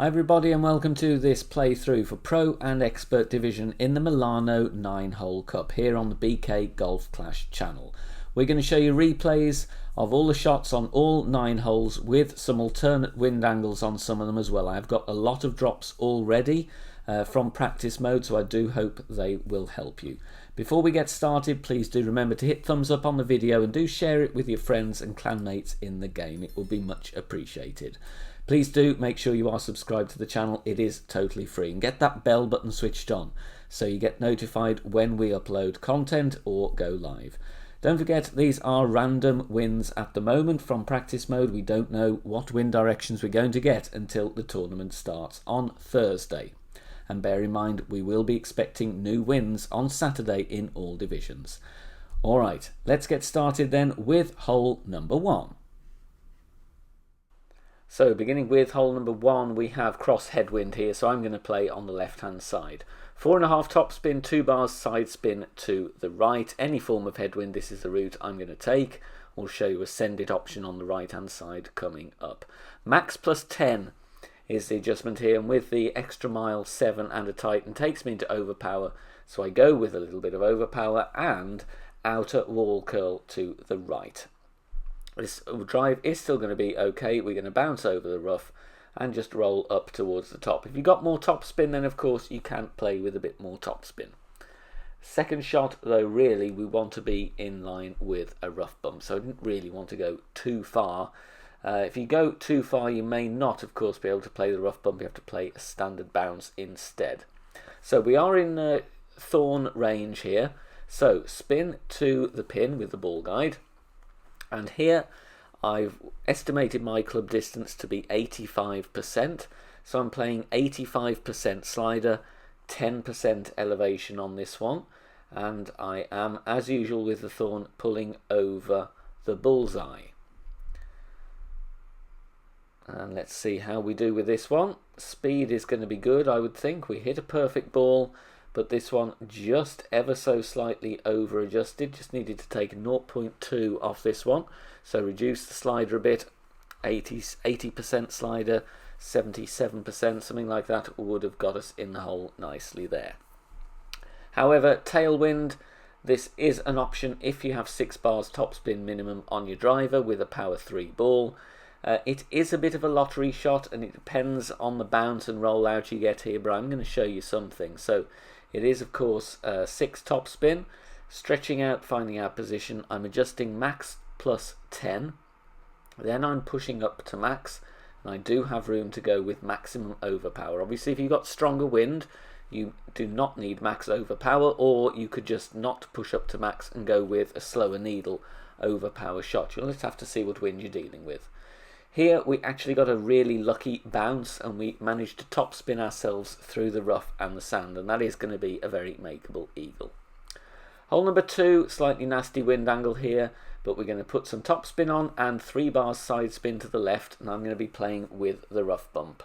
Hi everybody and welcome to this playthrough for Pro and Expert Division in the Milano 9-hole Cup here on the BK Golf Clash channel. We're going to show you replays of all the shots on all 9 holes with some alternate wind angles on some of them as well. I've got a lot of drops already from practice mode, so I do hope they will help you. Before we get started, please do remember to hit thumbs up on the video and do share it with your friends and clanmates in the game. It will be much appreciated. Please do make sure you are subscribed to the channel. It is totally free. And get that bell button switched on so you get notified when we upload content or go live. Don't forget, these are random wins at the moment from practice mode. We don't know what wind directions we're going to get until the tournament starts on Thursday. And bear in mind, we will be expecting new wins on Saturday in all divisions. Alright, let's get started then with hole number 1. So beginning with hole number 1, we have cross headwind here, so I'm going to play on the left hand side. 4.5 top spin, 2 bars side spin to the right. Any form of headwind, this is the route I'm going to take. We'll show you a send it option on the right hand side coming up. Max plus 10 is the adjustment here, and with the extra mile 7 and a tighten takes me into overpower, so I go with a little bit of overpower and outer wall curl to the right. This drive is still going to be okay. We're going to bounce over the rough and just roll up towards the top. If you've got more top spin, then of course you can play with a bit more top spin. Second shot though, really we want to be in line with a rough bump, so I didn't really want to go too far. If you go too far, you may not of course be able to play the rough bump. You have to play a standard bounce instead. So we are in thorn range here, so spin to the pin with the ball guide. And here I've estimated my club distance to be 85%, so I'm playing 85% slider, 10% elevation on this one, and I am, as usual with the thorn, pulling over the bullseye. And let's see how we do with this one. Speed is going to be good, I would think. We hit a perfect ball, but this one just ever so slightly over adjusted. Just needed to take 0.2 off this one, so reduce the slider a bit. 80% slider, 77%, something like that would have got us in the hole nicely there. However, tailwind, this is an option if you have 6 bars topspin minimum on your driver with a power 3 ball. It is a bit of a lottery shot and it depends on the bounce and roll out you get here, but I'm going to show you something. So it is of course 6 top spin, stretching out, finding our position. I'm adjusting max plus 10, then I'm pushing up to max, and I do have room to go with maximum overpower. Obviously if you've got stronger wind you do not need max overpower, or you could just not push up to max and go with a slower needle overpower shot. You'll just have to see what wind you're dealing with. Here we actually got a really lucky bounce and we managed to top spin ourselves through the rough and the sand, and that is going to be a very makeable eagle. Hole number 2, slightly nasty wind angle here, but we're going to put some top spin on and 3 bars side spin to the left, and I'm going to be playing with the rough bump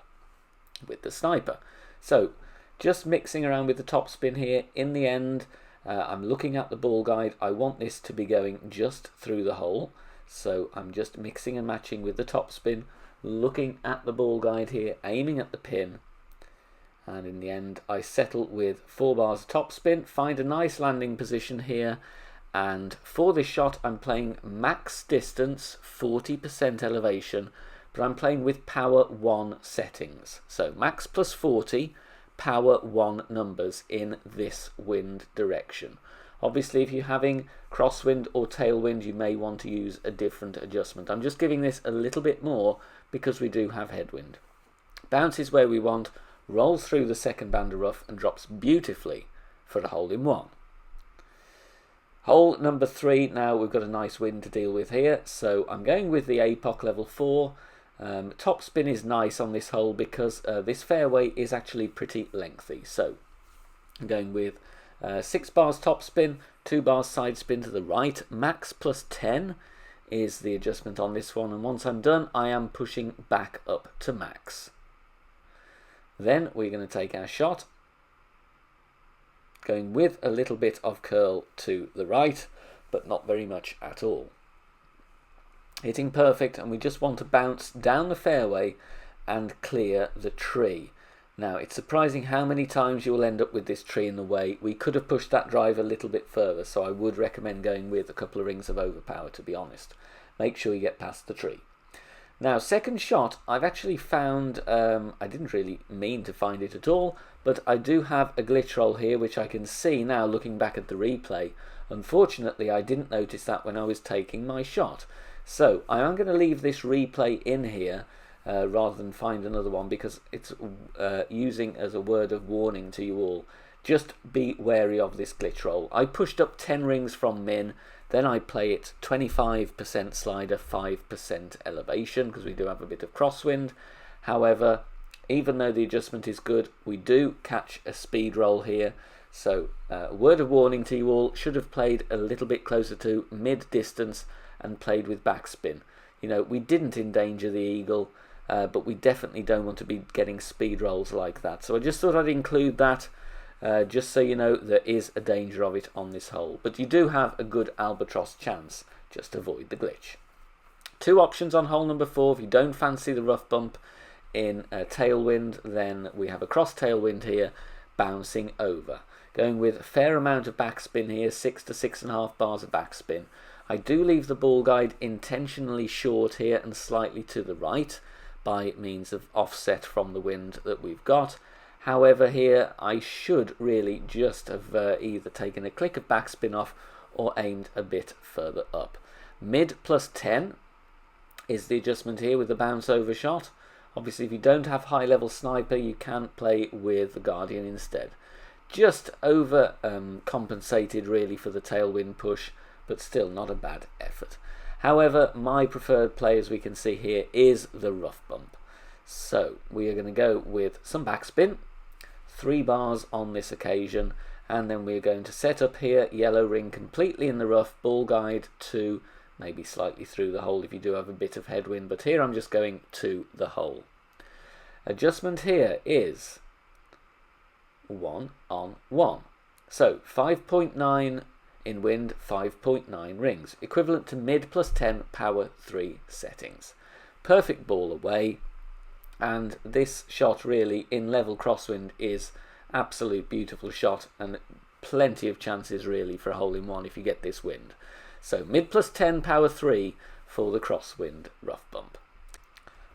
with the sniper. So just mixing around with the top spin here. In the end, I'm looking at the ball guide. I want this to be going just through the hole. So I'm just mixing and matching with the top spin, looking at the ball guide here, aiming at the pin, and in the end I settle with 4 bars top spin, find a nice landing position here, and for this shot I'm playing max distance, 40% elevation, but I'm playing with power 1 settings. So max plus 40, power 1 numbers in this wind direction. Obviously if you're having crosswind or tailwind you may want to use a different adjustment. I'm just giving this a little bit more because we do have headwind. Bounces where we want, rolls through the second band of rough and drops beautifully for a hole in 1. Hole number 3, now we've got a nice wind to deal with here, so I'm going with the APOC level 4. Top spin is nice on this hole because this fairway is actually pretty lengthy, so I'm going with 6 bars top spin, 2 bars side spin to the right. Max plus 10 is the adjustment on this one, and once I'm done I am pushing back up to max. Then we're going to take our shot, going with a little bit of curl to the right, but not very much at all. Hitting perfect, and we just want to bounce down the fairway and clear the tree. Now, it's surprising how many times you'll end up with this tree in the way. We could have pushed that drive a little bit further, so I would recommend going with a couple of rings of overpower, to be honest. Make sure you get past the tree. Now, second shot, I've actually found, I didn't really mean to find it at all, but I do have a glitch roll here, which I can see now looking back at the replay. Unfortunately, I didn't notice that when I was taking my shot. So, I am going to leave this replay in here, rather than find another one, because it's using as a word of warning to you all. Just be wary of this glitch roll. I pushed up 10 rings from min, then I play it 25% slider, 5% elevation, because we do have a bit of crosswind. However, even though the adjustment is good, we do catch a speed roll here. So, word of warning to you all, should have played a little bit closer to mid-distance and played with backspin. You know, we didn't endanger the eagle, but we definitely don't want to be getting speed rolls like that. So I just thought I'd include that, just so you know there is a danger of it on this hole. But you do have a good albatross chance, just avoid the glitch. Two options on hole number 4. If you don't fancy the rough bump in tailwind, then we have a cross tailwind here, bouncing over. Going with a fair amount of backspin here, 6 to 6.5 bars of backspin. I do leave the ball guide intentionally short here and slightly to the right, by means of offset from the wind that we've got. However, here I should really just have either taken a click of backspin off or aimed a bit further up. Mid plus 10 is the adjustment here with the bounce over shot. Obviously, if you don't have high level sniper, you can play with the Guardian instead. Just over compensated really for the tailwind push, but still not a bad effort. However, my preferred play, as we can see here, is the rough bump. So we are going to go with some backspin, 3 bars on this occasion, and then we're going to set up here, yellow ring completely in the rough, ball guide to maybe slightly through the hole if you do have a bit of headwind, but here I'm just going to the hole. Adjustment here is 1 on 1. So 5.9 in wind, 5.9 rings, equivalent to mid plus 10 power 3 settings. Perfect ball away, and this shot really in level crosswind is absolute beautiful shot, and plenty of chances really for a hole in one if you get this wind. So mid plus 10 power 3 for the crosswind rough bump.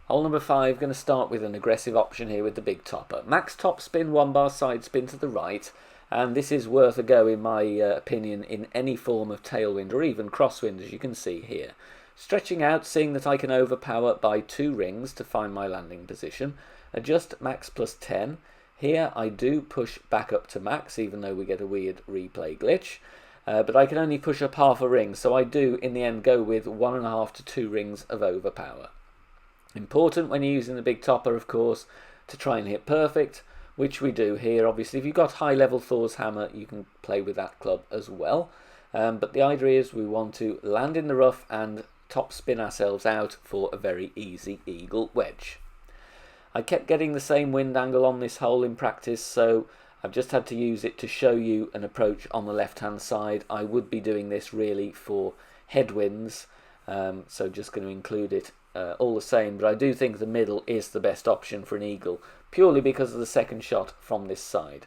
Hole number 5, going to start with an aggressive option here with the big topper. Max top spin, 1 bar side spin to the right. And this is worth a go in my opinion in any form of tailwind or even crosswind, as you can see here. Stretching out, seeing that I can overpower by 2 rings to find my landing position. Adjust max plus 10. Here I do push back up to max, even though we get a weird replay glitch. But I can only push up half a ring, so I do in the end go with 1.5 to 2 rings of overpower. Important when you're using the big topper, of course, to try and hit perfect, which we do here. Obviously, if you've got high level Thor's hammer, you can play with that club as well. But the idea is we want to land in the rough and top spin ourselves out for a very easy eagle wedge. I kept getting the same wind angle on this hole in practice, so I've just had to use it to show you an approach on the left hand side. I would be doing this really for headwinds, so just going to include it all the same, but I do think the middle is the best option for an eagle, purely because of the second shot from this side.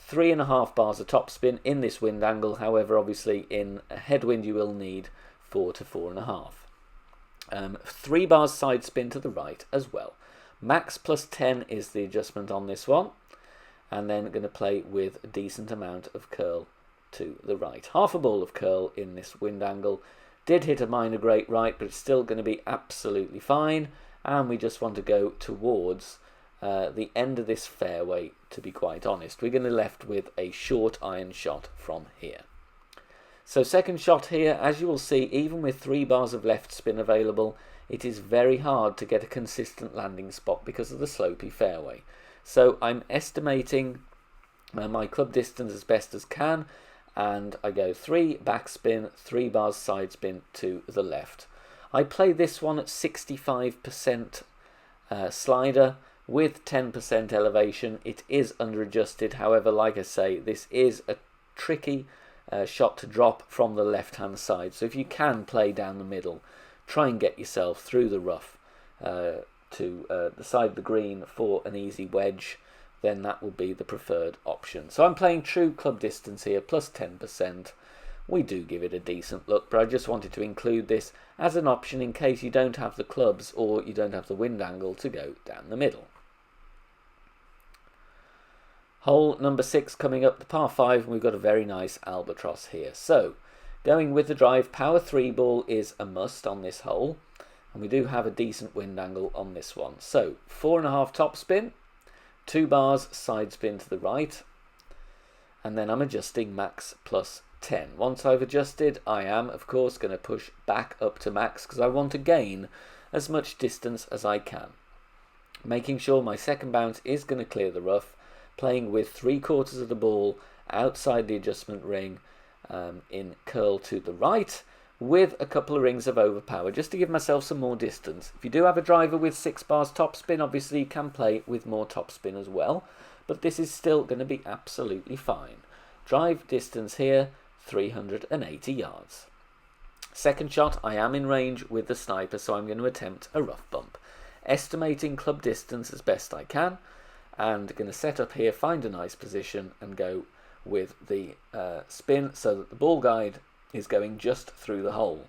3.5 bars of topspin in this wind angle. However, obviously in a headwind you will need 4 to 4.5. 3 bars side spin to the right as well. Max plus 10 is the adjustment on this one, and then going to play with a decent amount of curl to the right. Half a ball of curl in this wind angle. Did hit a minor great right, but it's still going to be absolutely fine, and we just want to go towards the end of this fairway, to be quite honest. We're going to be left with a short iron shot from here. So second shot here, as you will see, even with 3 bars of left spin available, it is very hard to get a consistent landing spot because of the slopey fairway. So I'm estimating my club distance as best as can, and I go 3 backspin, 3 bars side spin to the left. I play this one at 65% slider with 10% elevation. It is under adjusted, however, like I say, this is a tricky shot to drop from the left hand side. So if you can play down the middle, try and get yourself through the rough to the side of the green for an easy wedge, then that will be the preferred option. So I'm playing true club distance here, plus 10%. We do give it a decent look, but I just wanted to include this as an option in case you don't have the clubs or you don't have the wind angle to go down the middle. Hole number 6 coming up, the par 5, and we've got a very nice albatross here. So, going with the drive, power 3 ball is a must on this hole, and we do have a decent wind angle on this one. So, 4.5 topspin, 2 bars side spin to the right, and then I'm adjusting max plus 10. Once I've adjusted, I am, of course, going to push back up to max because I want to gain as much distance as I can. Making sure my second bounce is going to clear the rough, playing with 3/4 of the ball outside the adjustment ring in curl to the right with a couple of rings of overpower just to give myself some more distance. If you do have a driver with 6 bars topspin, obviously you can play with more topspin as well, but this is still going to be absolutely fine. Drive distance here, 380 yards. Second shot, I am in range with the sniper, so I'm going to attempt a rough bump. Estimating club distance as best I can, and going to set up here, find a nice position and go with the spin so that the ball guide is going just through the hole.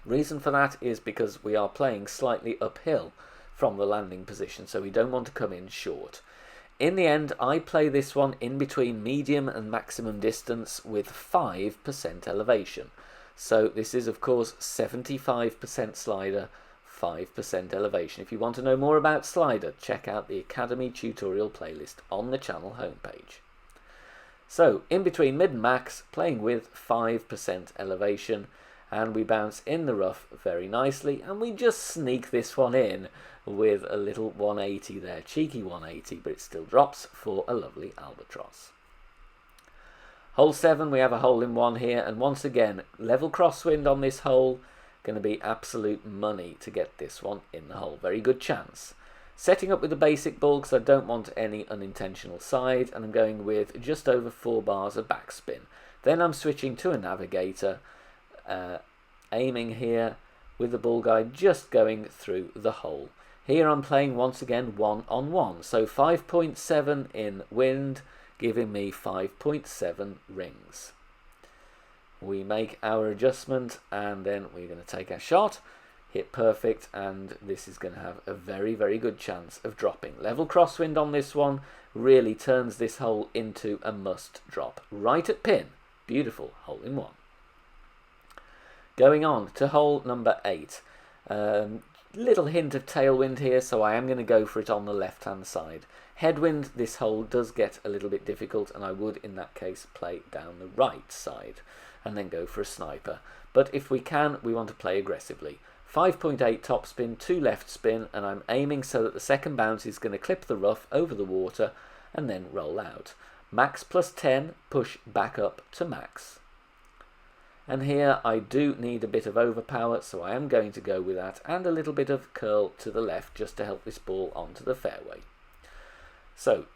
Reason for that is because we are playing slightly uphill from the landing position, so we don't want to come in short. In the end, I play this one in between medium and maximum distance with 5% elevation. So this is of course 75% slider, 5% elevation. If you want to know more about slider, check out the Academy tutorial playlist on the channel homepage. So in between mid and max, playing with 5% elevation, and we bounce in the rough very nicely, and we just sneak this one in with a little 180 there, cheeky 180, but it still drops for a lovely albatross. Hole 7, we have a hole in one here, and once again, level crosswind on this hole. Going to be absolute money to get this one in the hole. Very good chance. Setting up with the basic ball because I don't want any unintentional side, and I'm going with just over 4 bars of backspin. Then I'm switching to a navigator, aiming here with the ball guide just going through the hole. Here I'm playing once again 1-on-1, so 5.7 in wind, giving me 5.7 rings. We make our adjustment and then we're going to take our shot, hit perfect, and this is going to have a very, very good chance of dropping. Level crosswind on this one really turns this hole into a must drop. Right at pin. Beautiful hole in one. Going on to hole number 8. Little hint of tailwind here, so I am going to go for it on the left hand side. Headwind, this hole does get a little bit difficult, and I would in that case play down the right side and then go for a sniper. But if we can, we want to play aggressively. 5.8 topspin, 2 left spin, and I'm aiming so that the second bounce is going to clip the rough over the water and then roll out. Max plus 10, push back up to max. And here I do need a bit of overpower, so I am going to go with that, and a little bit of curl to the left just to help this ball onto the fairway. So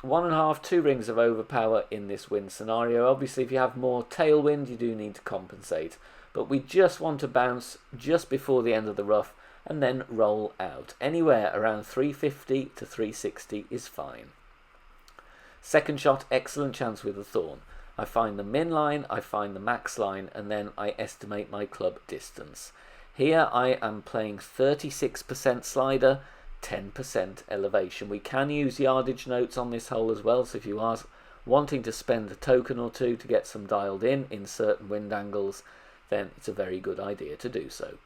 1.5, 2 rings of overpower in this wind scenario. Obviously if you have more tailwind you do need to compensate, but we just want to bounce just before the end of the rough and then roll out. Anywhere around 350 to 360 is fine. Second shot, excellent chance with the thorn. I find the min line, I find the max line, and then I estimate my club distance. Here I am playing 36% slider, 10% elevation. We can use yardage notes on this hole as well, so if you are wanting to spend a token or two to get some dialed in certain wind angles, then it's a very good idea to do so.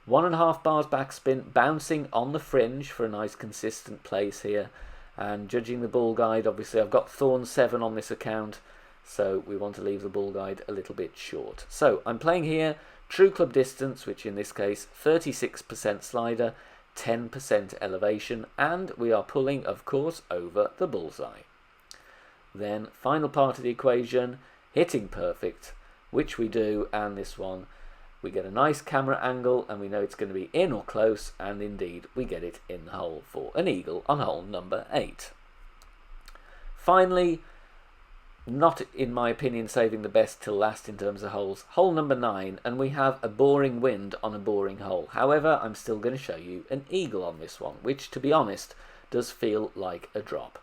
1.5 bars backspin, bouncing on the fringe for a nice consistent place here, and judging the ball guide, obviously I've got thorn 7 on this account, so we want to leave the ball guide a little bit short. So I'm playing here true club distance, which in this case 36% slider, 10% elevation, and we are pulling of course over the bullseye. Then final part of the equation, hitting perfect, which we do, and this one we get a nice camera angle and we know it's going to be in or close, and indeed we get it in the hole for an eagle on hole number 8. Finally, not, in my opinion, saving the best till last in terms of holes. Hole number 9, and we have a boring wind on a boring hole. However, I'm still going to show you an eagle on this one, which, to be honest, does feel like a drop.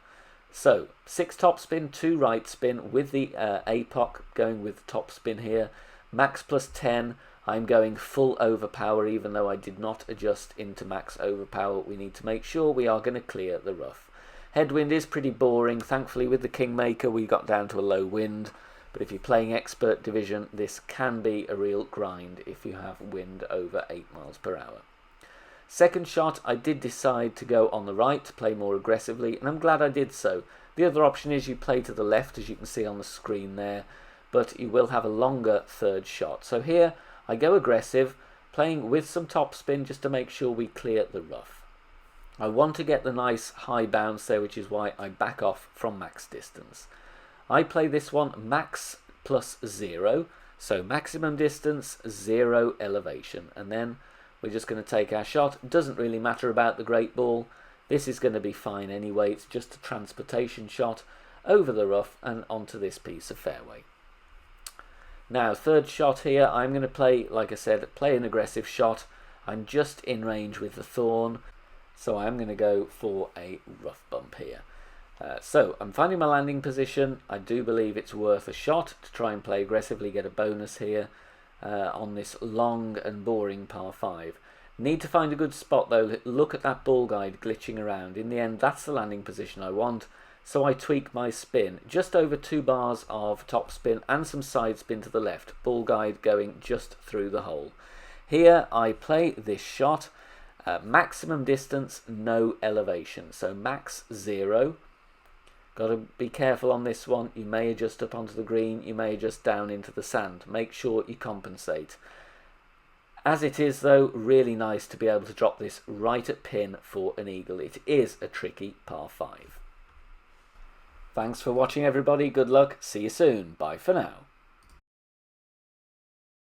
So, 6 topspin, 2 right spin, with the APOC going with topspin here. Max plus 10, I'm going full overpower, even though I did not adjust into max overpower. We need to make sure we are going to clear the rough. Headwind is pretty boring. Thankfully, with the Kingmaker, we got down to a low wind. But if you're playing Expert Division, this can be a real grind if you have wind over 8 miles per hour. Second shot, I did decide to go on the right to play more aggressively, and I'm glad I did so. The other option is you play to the left, as you can see on the screen there, but you will have a longer third shot. So here, I go aggressive, playing with some topspin just to make sure we clear the rough. I want to get the nice high bounce there, which is why I back off from max distance. I play this one max plus 0, so maximum distance, 0 elevation, and then we're just going to take our shot. It doesn't really matter about the great ball. This is going to be fine anyway. It's just a transportation shot over the rough and onto this piece of fairway. Now, third shot here, I'm going to play, like I said, play an aggressive shot. I'm just in range with the thorn, so I'm going to go for a rough bump here. So I'm finding my landing position. I do believe it's worth a shot to try and play aggressively, get a bonus here on this long and boring par 5. Need to find a good spot though. Look at that ball guide glitching around. In the end, that's the landing position I want. So I tweak my spin, just over 2 bars of top spin and some side spin to the left, ball guide going just through the hole. Here I play this shot, maximum distance, no elevation, so max 0. Got to be careful on this one. You may adjust up onto the green, you may adjust down into the sand. Make sure you compensate. As it is though, really nice to be able to drop this right at pin for an eagle. It is a tricky par 5. Thanks for watching everybody, good luck, see you soon, bye for now.